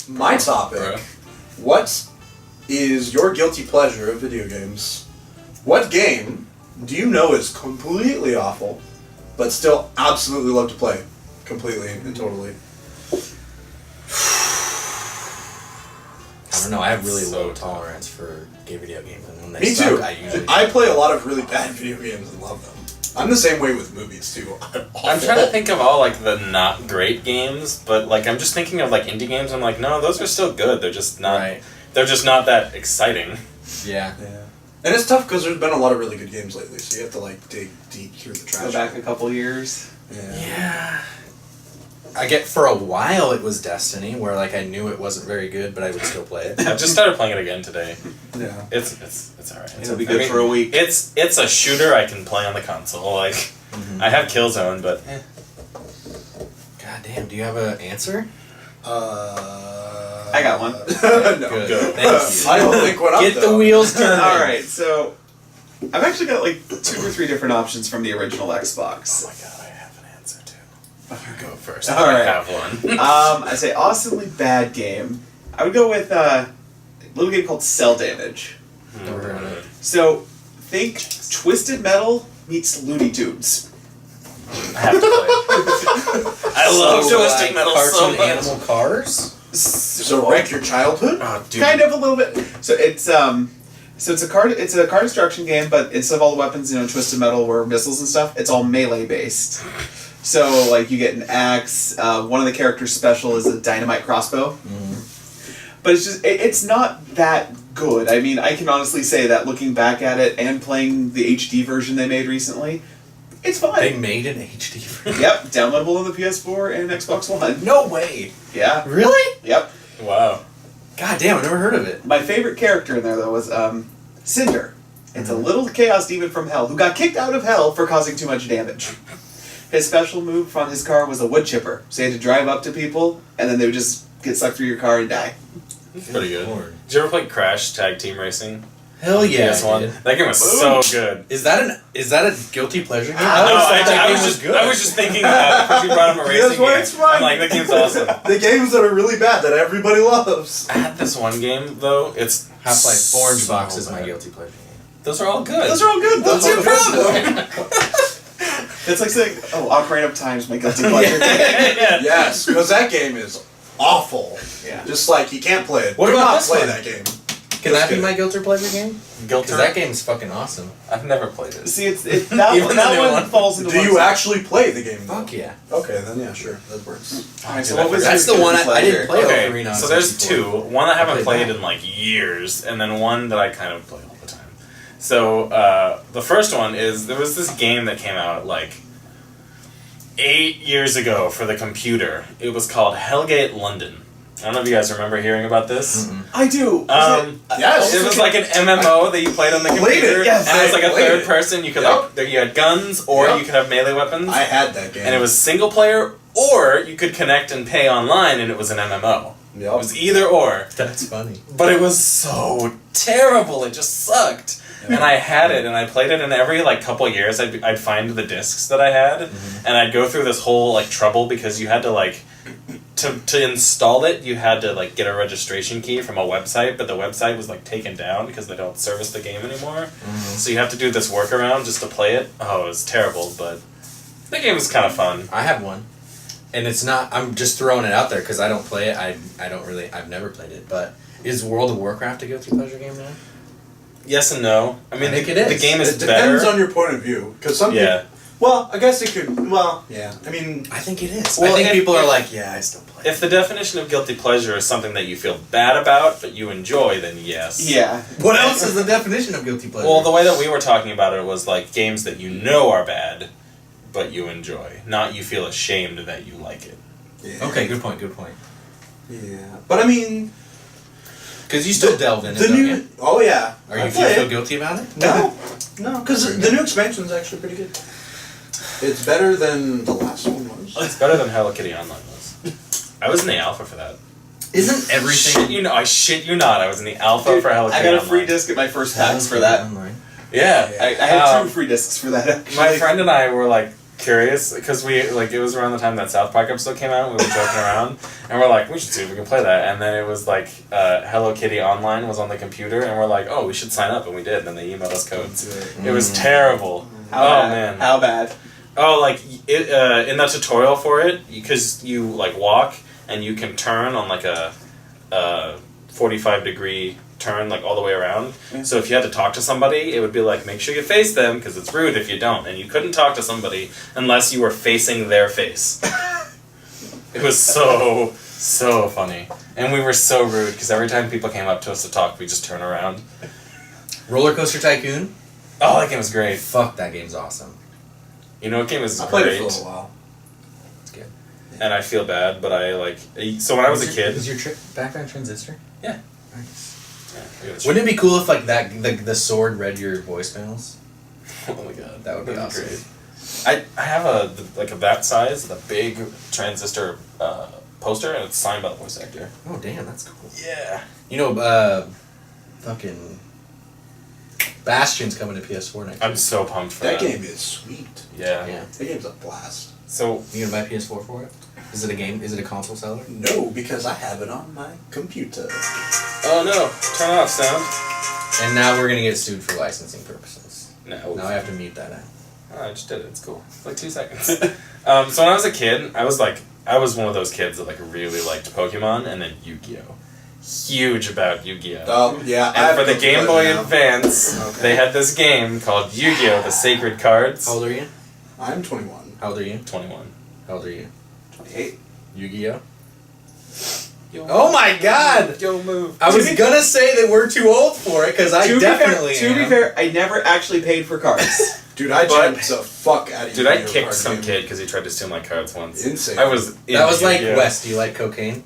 My topic. What is your guilty pleasure of video games? What game do you know is completely awful, but still absolutely love to play? Completely and totally. I don't know, I have really low tolerance for gay video games. And when they Me suck, too. I play a lot of really bad video games and love them. I'm the same way with movies too. I'm trying to think of all like the not great games, but like I'm just thinking of like indie games. I'm like, no, those are still good. They're just not. Right. They're just not that exciting. Yeah. And it's tough because there's been a lot of really good games lately, so you have to like dig deep through the trash. Go back a couple years. Yeah. I get for a while it was Destiny, where like I knew it wasn't very good, but I would still play it. I just started playing it again today. Yeah. It's alright. It'll be good for a week. It's a shooter I can play on the console. Like I have Killzone, but God damn, do you have an answer? I got one. No. Good. Thank you. I don't think what I'm Get the wheels turning. Alright, so I've actually got like 2 or 3 different options from the original Xbox. oh my god, I have an answer too. You go first. All I right. have one. I say awesomely bad game. I would go with a little game called Cell Damage. Never heard of it. So think Twisted Metal meets Looney Tunes. I have to play. I love Twisted Metal so cartoon much. animal cars? So wreck your childhood? Oh, dude. Kind of a little bit. So it's a card destruction game, but instead of all the weapons, Twisted Metal were missiles and stuff, it's all melee based. So like you get an axe. One of the characters' special is a dynamite crossbow. But it's just it's not that good. I mean, I can honestly say that looking back at it and playing the HD version they made recently, it's fine. They made an HD version? Yep, downloadable on the PS4 and Xbox One. No way! Yeah. Really? Yep. Wow. God damn, I never heard of it. My favorite character in there, though, was Cinder. It's a little chaos demon from hell who got kicked out of hell for causing too much damage. His special move on his car was a wood chipper. So he had to drive up to people, and then they would just get sucked through your car and die. Pretty good. Lord. Did you ever play Crash Tag Team Racing? Hell yeah, PS1? I did. That game was so good. Is that a guilty pleasure game? No, I I was just thinking about it because you brought up a racing That's why game. it's fun. I'm like, that game's awesome. The games that are really bad that everybody loves. I had this one game though. It's Half-Life Orange so Box is my bad. guilty pleasure game. Those are all good. Those are all good. What's your problem? It's like saying, Ocarina of Time is my guilty pleasure. Yeah. Yes, because that game is awful. Yeah. Just like you can't play it. What Do about not this play one? that game. Can that That's be good. my guilty pleasure game? Guilty. Because that game's fucking awesome. I've never played it. See, that Even the that new one one. falls into Do one you side. actually play the game? though? Fuck yeah. Okay, then yeah, sure, that works. Alright, so Dude, what was That's your the one guilty I didn't pleasure? play Okay, Ocarina on so there's 64. two. One I haven't I played played that. in like years, and then one that I kind of play all the time. So the first one is there was this game that came out like 8 years ago for the computer. It was called Hellgate London. I don't know if you guys remember hearing about this. I do. Yes. It was like an MMO that you played on the Played computer. it, yes, and it was like a I played third it. person. You could Yep. like you had guns or Yep. you could have melee weapons. I had that game. and it was single player, or you could connect and pay online, and it was an MMO. Yep. It was either or. That's funny. But it was so terrible. It just sucked. And I had it, and I played it, and every like couple years, I'd find the discs that I had, and I'd go through this whole like trouble because you had to like to install it. You had to like get a registration key from a website, but the website was like taken down because they don't service the game anymore. So you have to do this workaround just to play it. Oh, it was terrible, but the game was kind of fun. I have one. And it's not, I'm just throwing it out there because I don't play it. I don't really, I've never played it. But is World of Warcraft a guilty pleasure game now? Yes and no. I mean, I think the, it is. the game is It depends better. on your point of view, because some Yeah. people. Well, I guess it could. Well, yeah. I mean, I think it is. Well, I think if- people are if- like, yeah, I still play it. If the definition of guilty pleasure is something that you feel bad about but you enjoy, then yes. Yeah. What else is the definition of guilty pleasure? Well, the way that we were talking about it was like games that you know are bad, but you enjoy. Not you feel ashamed that you like it. yeah. Okay, good point, good point. Yeah, but I mean, Because you still delve in it, the don't new. you? Oh yeah. Are I you play feel it. guilty about it? No, no, because the new expansion is actually pretty good. It's better than the last one was. It's better than Hello Kitty Online was. I was in the alpha for that. Isn't Shit everything... you know, I shit you not. I was in the alpha for Hello Kitty I got a Online. free disc at my first packs for that. Online. Yeah. I had Um, 2 free discs for that. Actually. My friend and I were like curious because it was around the time that South Park episode came out. And we were joking around, and we're like, we should see if we can play that. And then it was like Hello Kitty Online was on the computer, and we're like, oh, we should sign up, and we did. And then they emailed us codes. It was terrible. Man, how bad? Oh, like in the tutorial for it, because you like walk and you can turn on like a 45-degree turn like all the way around. So if you had to talk to somebody, it would be like, make sure you face them because it's rude if you don't. And you couldn't talk to somebody unless you were facing their face. It was so funny. And we were so rude because every time people came up to us to talk, we just turn around. Roller Coaster Tycoon? Oh, that game was great. Fuck, that game's awesome. You know what game is I great? played it for a little while. It's good. And I feel bad, but I like... So when I was a kid... Was your background transistor? Yeah. Nice. Yeah, Wouldn't it be cool if like the sword read your voicemails? oh my god. That would be awesome. Great. I have a that size, the big transistor poster, and it's signed by the voice actor. Oh damn, that's cool. Yeah. You know, fucking Bastion's coming to PS4 next. I'm so pumped for That that. game is sweet. Yeah. Yeah. That game's a blast. So You gonna buy PS4 for it? Is it a game? Is it a console seller? No, because I have it on my computer. oh no, turn off sound. And now we're gonna get sued for licensing purposes. No. Now I have to mute that out. Oh, I just did it. It's cool. It's like 2 seconds. So when I was a kid, I was one of those kids that like really liked Pokemon and then Yu-Gi-Oh. Huge about Yu-Gi-Oh. Oh, yeah. And for the Game Boy now. Advance, Okay. they had this game called Yu-Gi-Oh! The Sacred Cards. How old are you? I'm 21. How old are you? 21. How old are you? 28. Yu-Gi-Oh? Yo, Oh my god! Yo, move. I was gonna say that we're too old for it because I definitely To be fair, I never actually paid for cards. Dude, I But- jumped the fuck out of you. Dude, I kicked some kid because he tried to steal my cards once. Insane. I was. That was like, Yu-Gi-Oh. Wes, do you like cocaine?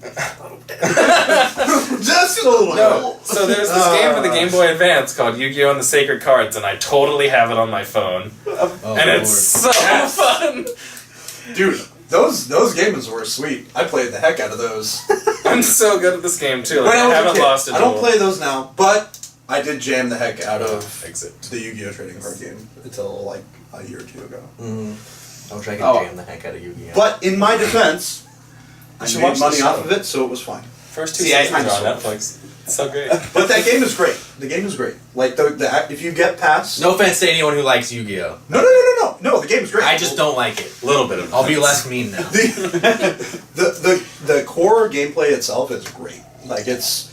Just a little. No, so there's this game for the Game Boy Advance called Yu-Gi-Oh! And the Sacred Cards, and I totally have it on my phone, Oh, and it's so fun. Dude, those games were sweet. I played the heck out of those. I'm so good at this game too. Like, When I was a haven't kid. lost a I don't duel. play those now, but I did jam the heck out of Exit. the Yu-Gi-Oh! Trading card game until like a year or two ago. I wish I could jam the heck out of Yu-Gi-Oh! But in my defense, I should made watch the money off show. of it, so it was fine. First two See, I seasons are on kinda Netflix. It's so great. But that game is great. The game is great. Like the if you get past No offense to anyone who likes Yu-Gi-Oh! no, the game is great. I just don't like it. A little bit of. I'll be less mean now. the core gameplay itself is great. Like it's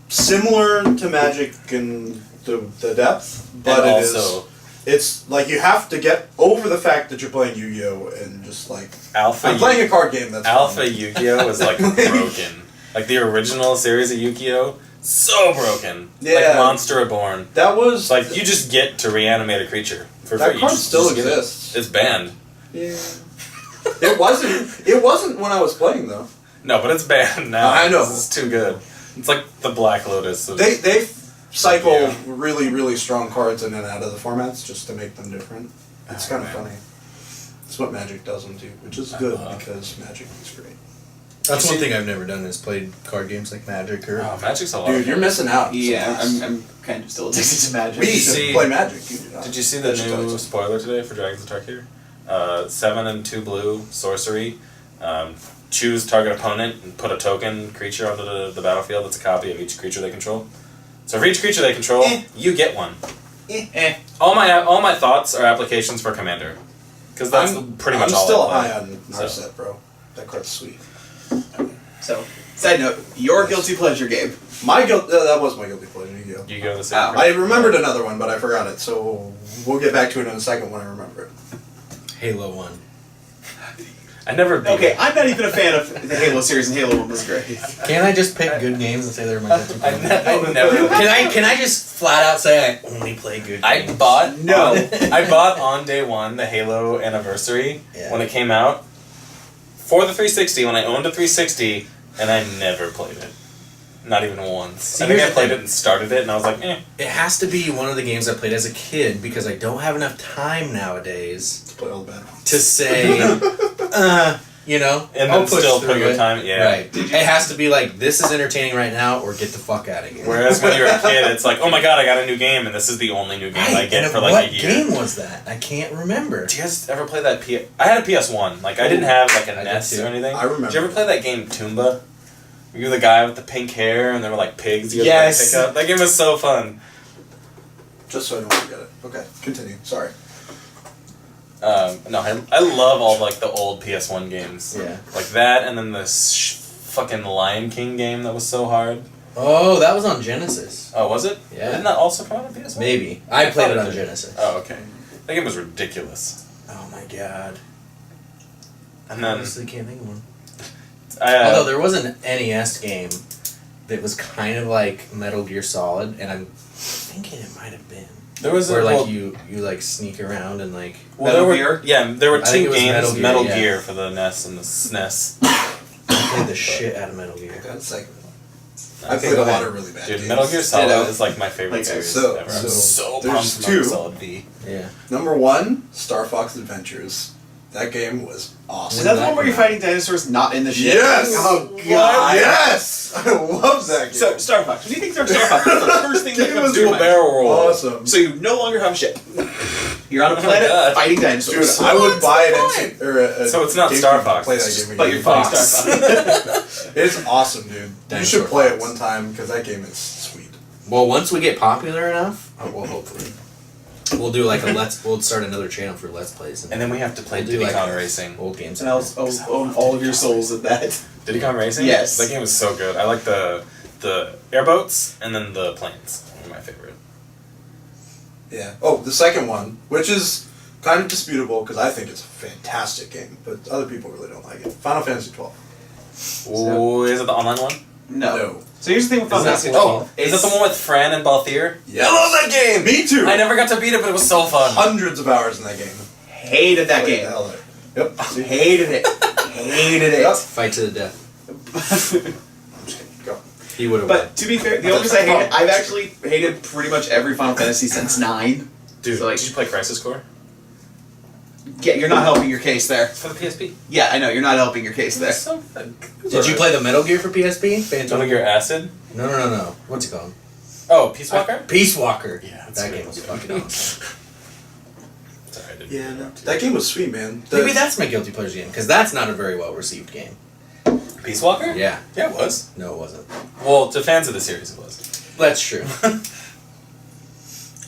similar to Magic in the depth, but And it also- is. It's like you have to get over the fact that you're playing Yu-Gi-Oh! And just like Alpha. I'm playing a card game that's Alpha fun. Yu-Gi-Oh is like broken. Like the original series of Yu-Gi-Oh, so broken. Like Yeah. Monster Reborn. That was It's like you just get to reanimate a creature for that free. card You just- still just get it. exists. It's banned. Yeah. It wasn't when I was playing though. No, but it's banned now. I know. It's too good. It's like the Black Lotus. Of, They cycle Yeah. really, really strong cards in and out of the formats just to make them different. It's kind of man. funny. It's what Magic does them too, which is good Uh-huh. because Magic is great. That's You one see- thing I've never done is played card games like Magic or... Oh, Magic's a lot. Dude, of you're fun. missing out. Yeah, Sometimes. I'm kind of still addicted to Magic. We see- play Magic. You do not. Did you see the That should tell you new something. spoiler today for Dragons of Tarkir? 7 and 2 blue sorcery. Choose target opponent and put a token creature onto the battlefield that's a copy of each creature they control. So for each creature they control, you get one. All my thoughts are applications for Commander, because that's pretty much I'm all still I play. high on So- Narset, bro. That card's sweet. So, side note, your guilty pleasure game. My that was my guilty pleasure. Yu-Gi-Oh. You go the same. Oh. I remembered another one, but I forgot it. So we'll get back to it in a second when I remember it. Halo 1. I never beat Okay, it. I'm not even a fan of the Halo series, and Halo 1 was great. Can't I just pick good games and say they're my guilty I pleasure? never. Can I just flat out say I only play good I games? bought No. I bought on day one the Halo anniversary Yeah. when it came out for the 360 when I owned a 360 and I never played it, not even once. See, I think I here's the played thing. it and started it and I was like, eh. It has to be one of the games I played as a kid because I don't have enough time nowadays Let's play all the bad ones. to say, you know, And I'll then push still through put your it. time. Yeah. Right. It has to be like, this is entertaining right now, or get the fuck out of here. Whereas when you're a kid, it's like, oh my god, I got a new game, and this is the only new game I get and for like what a year. game was that? I can't remember. Do you guys ever play that I had a PS1. Like, I didn't have like a I NES did too. or anything. I remember. Did you ever play that game Toomba? You were the guy with the pink hair, and there were like pigs you Yes. had to pick up. That game was so fun. Just so I don't forget it. Okay, continue. Sorry. No, I love all like the old PS1 games. Yeah. Like that, and then this fucking Lion King game that was so hard. Oh, that was on Genesis. Oh, was it? Yeah. Didn't that also come out on PS1? Maybe. I played thought it it on did. Genesis. Oh, okay. That game was ridiculous. Oh my god. And I then honestly can't think of one. I, Although there was an NES game that was kind of like Metal Gear Solid, and I'm thinking it might have been. there was Where a, like well, you like sneak around and like. well, there were, Gear? Yeah, there were I think two it was games, Metal Gear, yeah. for the NES and the SNES. I played the shit out of Metal Gear. That's like Okay, I played go a lot ahead. of really bad Dude, games. Metal Gear Solid Ditto. is like my favorite Like, series so- ever. I'm so so there's pumped for two. Metal Gear Solid V. Yeah. Number 1, Star Fox Adventures. That game was awesome. Is that the one where you're fighting dinosaurs not in the ship? Yes! Oh What? god. Yes! I love that game. So Star Fox. When you think of Star Fox, what's the first thing that Game comes was to your Do a mind? barrel roll. awesome. So you no longer have a ship. You're on a Oh my planet God. fighting Dude, dinosaurs. I would buy an fine. NC or a So it's not GameCube Star to Fox, Play it's that just- game But again. you're fighting Fox. Star Fox. It's awesome, dude. You Dinosaur should play it Fox. one time because that game is sweet. Well, once we get popular enough, well, hopefully, we'll do like we'll start another channel for Let's Plays. And then we have to play We'll do, Diddy like, Kong Racing. old games. And I'll own all of your souls at that. Diddy Kong Racing? Yes. That game was so good. I like the airboats and then the planes. They're my favorite. Yeah. Oh, the second one, which is kind of disputable because I think it's a fantastic game, but other people really don't like it. Final Fantasy 12. Ooh, is it the online one? No. So here's the thing with Final Is Fantasy that, XII. is that the one with Fran and Balthier? Yeah. I love that game! Me too. I never got to beat it, but it was so fun. Hundreds of hours in that game. Hated that Played game. the hell out of it. Yep. See? Hated it. Hated Yep. it. Fight to the death. I'm just kidding. Go. He would have. But to be fair, the only reason I hate it, I've actually hated pretty much every Final Fantasy since 9. Dude, So, like- did you play Crisis Core? Yeah, you're not helping your case there. It's for the PSP. Yeah, I know, you're not helping your case there. So fun. Did you play the Metal Gear for PSP? Metal Gear Acid? No. What's it called? Oh, Peace Walker? Peace Walker. Yeah, that's that really game was good. fucking awesome. Sorry, I didn't Yeah, mean no, to. that game was sweet, man. Maybe that's my guilty pleasure game because that's not a very well received game. Peace Walker? Yeah. Yeah, it was. No, it wasn't. Well, to fans of the series, it was. That's true.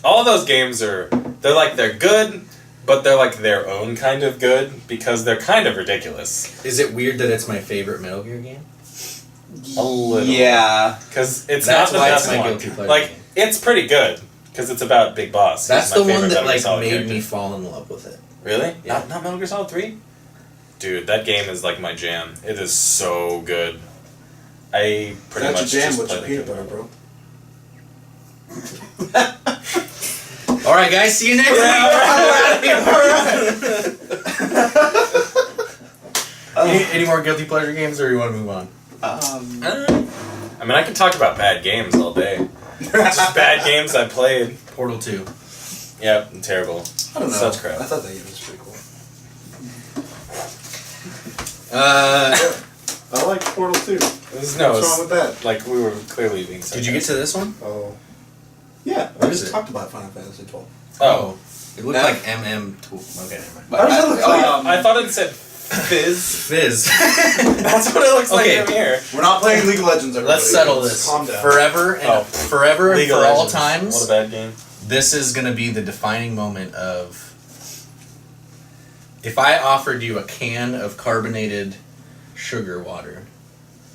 All those games they're good, but they're like their own kind of good because they're kind of ridiculous. Is it weird that it's my favorite Metal Gear game? A little. Yeah. Because it's That's not the why best it's my one. guilty pleasure Like, game. it's pretty good because it's about Big Boss. That's He's my the one favorite that Metal Gear like Solid made character. me fall in love with it. Really? Yeah. Not Metal Gear Solid 3? Dude, that game is like my jam. It is so good. I pretty That's much your jam just with play your the peanut game. butter, bro. All right, guys. See you next week. Any more guilty pleasure games, or you want to move on? I mean, I can talk about bad games all day. Just bad games I played. Portal 2. Yep, terrible. I don't know. Such crap. I thought that game was pretty cool. I like Portal 2. What's No, wrong it's with that? like we were clearly being. Did you get to this one? Oh. Yeah, What I is just it? talked about Final Fantasy 12. Oh, It looked Nah. like MM2. Okay, never mind. But How does that look like? I thought it said Fizz. Fizz. That's what it looks Okay. like from here. We're not playing League of Legends, everybody. Let's settle this. Calm down. Forever and Oh. forever and League of for all Legends. times. What a bad game. This is going to be the defining moment of if I offered you a can of carbonated sugar water,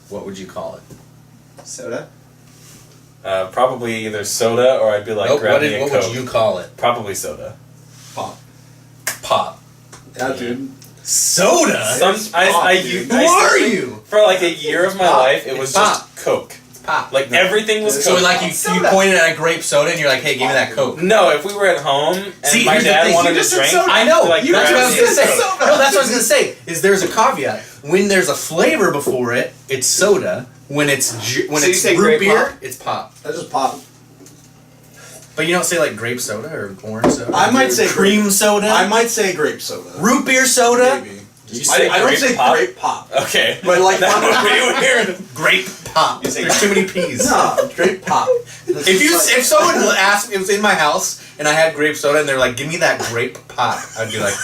what would you call it? Soda? Probably either soda or I'd be like, Nope, grab me a what Coke. would you call it? Probably soda. Pop. Pop. Yeah, dude. Soda? Who are you? For like a year of my Pop. life, it was It's pop. just Coke. Pop. Like everything was So Coke. like you Soda. pointed at a grape soda and you're like, hey, give me that Coke. No, if we were at home and See, my here's the dad thing. wanted You to just said drink, soda. I know. like, You that's what I was grab gonna me a say. Coke. No, that's what I was gonna say. Is there's a caveat. When there's a flavor before it, it's soda. When it's when So you it's say root grape beer, pop? it's pop. That's just pop. But you don't say like grape soda or orange soda. I might say cream soda. I might say grape soda. root beer soda. Maybe. Did you say I don't grape say pop? grape pop. Okay. But like That would be weird. Grape pop. You say There's too many P's. no, grape pop. If someone asked, it was in my house, and I had grape soda, and they're like, "Give me that grape pop," I'd be like,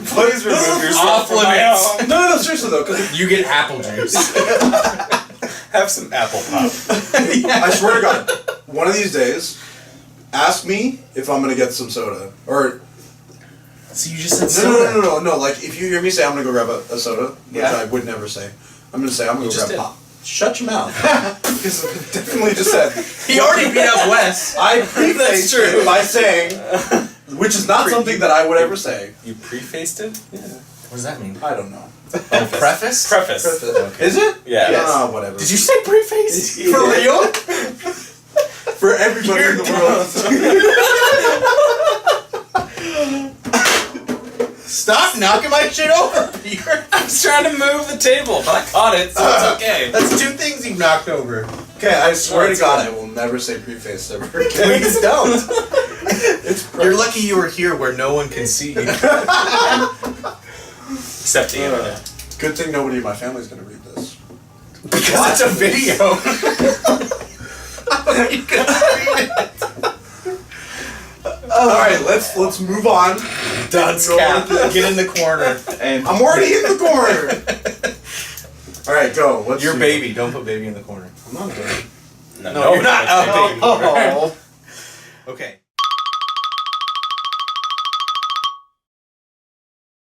Please remove yourself Off from my limits. home. No, seriously though, because "You get apple juice." Have some apple pop. I swear to God, one of these days, ask me if I'm gonna get some soda. Or So you just said no. Like if you hear me say I'm gonna go grab a soda, which Yeah. I would never say, I'm gonna say I'm gonna go just grab did. pop. Shut your mouth. Because I definitely just said. He already beat up Wes. I That's prefaced true. it by saying, which is not something that I would ever say. You prefaced it? Yeah. What does that mean? I don't know. Oh, preface? Preface. Is it? Yeah. Yes. Whatever. Did you say preface? For real? For everybody in the world. Stop knocking my shit over, Peter. I was trying to move the table, but I caught it, so it's okay. That's 2 things you've knocked over. Okay, I swear to it's God, fine. I will never say preface ever again. Please don't. It's You're lucky you were here where no one can see you. Except the internet. Good thing nobody in my family's gonna read this. Because it's a video. You can read it. Alright, let's move on. Dunce Go cap. with this. Get in the corner. And I'm already in the corner! Alright, go. What's Your your baby. Don't put baby in the corner. I'm not doing it. No, No, you're not. That's Oh. the baby. Oh. Okay.